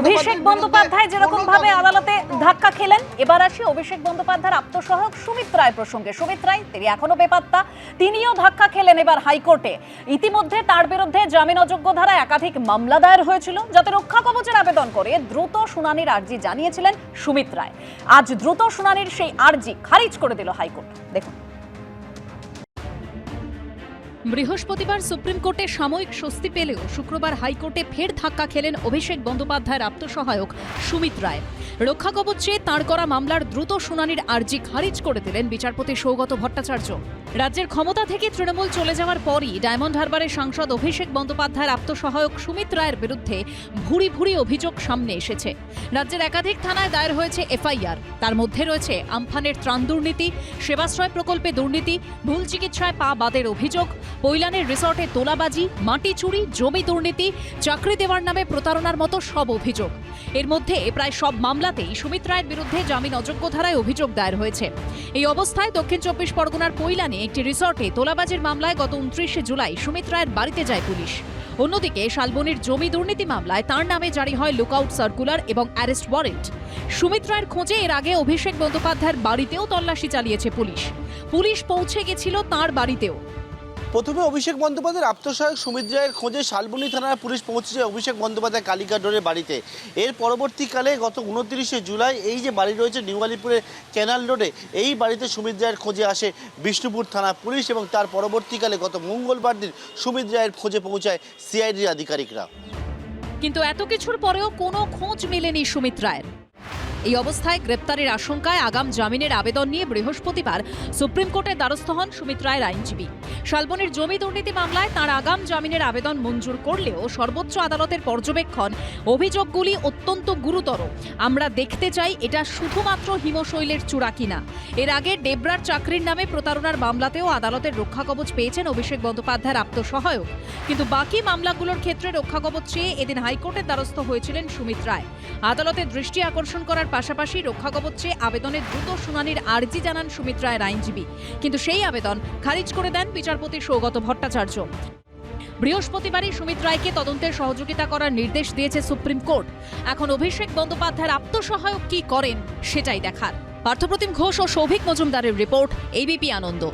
অভিষেক বন্দ্যোপাধ্যায় যেরকম ভাবে আদালতে ধাক্কা খেলেন, এবার আসি অভিষেক বন্দ্যোপাধ্যায়ের আত্মসহায়ক সুমিত রায় প্রসঙ্গে। সুমিত রায় তিনি এখনো বেপাত্তা, তিনিও ধাক্কা খেলেন এবার হাইকোর্টে। ইতিমধ্যে তার বিরুদ্ধে জামিন অযোগ্য ধারায় একাধিক মামলা দায়ের হয়েছিল, যাতে রক্ষা কবচের আবেদন করে দ্রুত শুনানির আর্জি জানিয়েছিলেন সুমিত রায়। আজ দ্রুত শুনানির সেই আর্জি খারিজ করে দিল হাইকোর্ট। দেখুন, বৃহস্পতিবার সুপ্রিম কোর্টে সাময়িক স্বস্তি পেলেও শুক্রবার হাইকোর্টে ফের ধাক্কা খেলেন অভিষেক বন্দ্যোপাধ্যায়ের আত্মসহায়ক সুমিত রায়। রক্ষা কবচ চেয়ে তাঁর করা মামলার দ্রুত শুনানির আর্জি খারিজ করে দিলেন বিচারপতি সৌগত ভট্টাচার্য। রাজ্যের ক্ষমতা থেকে তৃণমূল চলে যাওয়ার পরই ডায়মন্ড হারবারের সাংসদ অভিষেক বন্দ্যোপাধ্যায়ের আত্মসহায়ক সুমিত রায়ের বিরুদ্ধে ভুরি ভুরি অভিযোগ সামনে এসেছে। রাজ্যের একাধিক থানায় দায়ের হয়েছে এফআইআর। তার মধ্যে রয়েছে আমফানের ত্রাণ দুর্নীতি, সেবাশ্রয় প্রকল্পে দুর্নীতি, ভুল চিকিৎসায় পা বাদের অভিযোগ, পৈলানের রিসর্টে তোলাবাজি, মাটি চুরি, জমি দুর্নীতি, চাকরি দেওয়ার নামে প্রতারণার মতো সব অভিযোগ। এর মধ্যে প্রায় সব মামলাতেই সুমিত রায়ের বিরুদ্ধে জামিন অযোগ্য ধারায় অভিযোগ দায়ের হয়েছে। এই অবস্থায় দক্ষিণ 24 পরগনার পৈলানে একটি রিসর্টে তোলাবাজির মামলায় গত 29 জুলাই সুমিত রায়ের বাড়িতে যায় পুলিশ। অন্যদিকে শালবনির জমি দুর্নীতি মামলায় তার নামে জারি হয় লুকআউট সার্কুলার এবং অ্যারেস্ট ওয়ারেন্ট। সুমিত রায়ের খোঁজে এর আগে অভিষেক বন্দ্যোপাধ্যায়ের বাড়িতেও তল্লাশি চালিয়েছে পুলিশ। পুলিশ পৌঁছে গেছিল তাঁর বাড়িতেও। প্রথমে অভিষেক বন্দ্যোপাধ্যায়ের আত্মসহায়ক সুমিত রায়ের খোঁজে শালবনী থানার পুলিশ পৌঁছেছে অভিষেক বন্দ্যোপাধ্যায় কালিকাডোরের বাড়িতে। এর পরবর্তীকালে গত 29 জুলাই এই যে বাড়ি রয়েছে নিউ আলিপুরের ক্যানাল রোডে, এই বাড়িতে সুমিত রায়ের খোঁজে আসে বিষ্ণুপুর থানা পুলিশ এবং তার পরবর্তীকালে গত মঙ্গলবার দিন সুমিত রায়ের খোঁজে পৌঁছায় সিআইডির আধিকারিকরা। কিন্তু এত কিছুর পরেও কোনো খোঁজ মেলেনি সুমিত রায়ের। এই অবস্থায় গ্রেপ্তারের আশঙ্কায় আগাম জামিনের আবেদন নিয়ে বৃহস্পতিবার সুপ্রিম কোর্টের দ্বারস্থ হন সুমিত রায়ের আইনজীবী। শালবনির জমি দুর্নীতি মামলায় তাঁর আগাম জামিনের আবেদন মঞ্জুর করলেও সর্বোচ্চ আদালতের পর্যবেক্ষণ, অভিযোগগুলি অত্যন্ত গুরুতর। আমরা দেখতে চাই এটা শুধুমাত্র হিমশৈলের চূড়া কিনা। এর আগে ডেবরার চাকরির নামে প্রতারণার মামলাতেও আদালতের রক্ষা কবচ পেয়েছেন অভিষেক বন্দ্যোপাধ্যায়ের আত্মসহায়ক। কিন্তু বাকি মামলাগুলোর ক্ষেত্রে রক্ষা কবচ চেয়ে এদিন হাইকোর্টের দ্বারস্থ হয়েছিলেন সুমিত রায়। আদালতের দৃষ্টি আকর্ষণ করার পাশাপাশি রক্ষা কবচ চেয়ে আবেদনের দ্রুত শুনানির আর্জি জানান সুমিত রায়ের আইনজীবী, কিন্তু সেই আবেদন খারিজ করে দেন বিচারপতি সৌগত ভট্টাচার্য। বৃহস্পতিবারই সুমিত রায়কে তদন্তের সহযোগিতা করার নির্দেশ দিয়েছে সুপ্রিম কোর্ট। এখন অভিষেক বন্দ্যোপাধ্যায়ের আত্মসহায়ক কি করেন সেটাই দেখার। পার্থপ্রতিম ঘোষ ও সৌভিক মজুমদারের রিপোর্ট, এবিপি আনন্দ।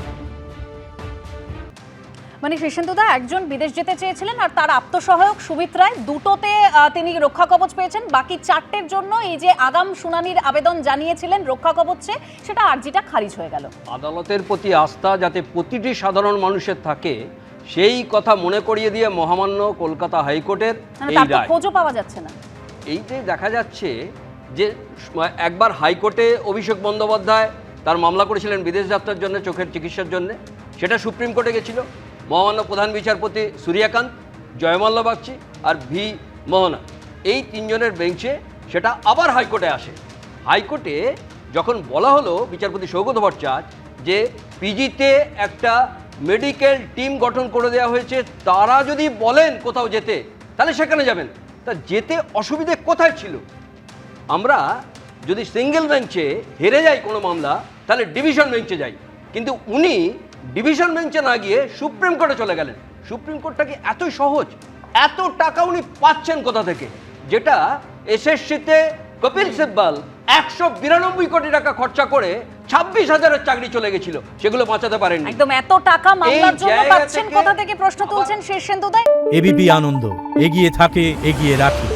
মানে কৃষ্ণেন্দুদা একজন বিদেশ যেতে চেয়েছিলেন আর তার আত্মসহায়ক সুমিত রায়, দুটোতে তিনি রক্ষা কবচ পেয়েছেন। বাকি চারটের জন্য এই যে আগাম শুনানির আবেদন জানিয়েছিলেন রক্ষা কবচে, সেটা আর্জিটা খারিজ হয়ে গেল। আদালতের প্রতি আস্থা যাতে প্রতিটি সাধারণ মানুষের থাকে সেই কথা মনে করিয়ে দিয়ে মহামান্য কলকাতা হাইকোর্টের এই রায়। খোঁজও পাওয়া যাচ্ছে না। এই যে দেখা যাচ্ছে যে একবার হাইকোর্টে অভিষেক বন্দ্যোপাধ্যায় তার মামলা করেছিলেন বিদেশ যাত্রার জন্য, চোখের চিকিৎসার জন্য, সেটা সুপ্রিম কোর্টে গেছিল। মহামান্য প্রধান বিচারপতি সূর্যকান্ত, জয়মাল্য বাগচি আর ভি মোহনা, এই তিনজনের বেঞ্চে সেটা আবার হাইকোর্টে আসে। হাইকোর্টে যখন বলা হলো বিচারপতি সৌগত ভট্টাচার্য যে পিজিতে একটা মেডিকেল টিম গঠন করে দেওয়া হয়েছে, তারা যদি বলেন কোথাও যেতে তাহলে সেখানে যাবেন, তা যেতে অসুবিধে কোথায় ছিল? আমরা যদি সিঙ্গেল বেঞ্চে হেরে যাই কোনো মামলা তাহলে ডিভিশন বেঞ্চে যাই, কিন্তু উনি ডিভিশন বেঞ্চে না গিয়ে সুপ্রিম কোর্টে চলে গেলেন। সুপ্রিম কোর্টটা কি এতই সহজ? এত টাকা উনি পাচ্ছেন কোথা থেকে? যেটা এসএসসিতে কপিল সিব্বল 192 কোটি টাকা খরচা করে 26,000-এর চাকরি চলে গেছিল, সেগুলো বাঁচাতে পারেননি। একদম এত টাকা মামলার জন্য পাচ্ছেন কোথা থেকে প্রশ্ন তুলছেন শীর্ষেন্দুদা। এবিপি আনন্দ এগিয়ে থাকে, এগিয়ে রাখে।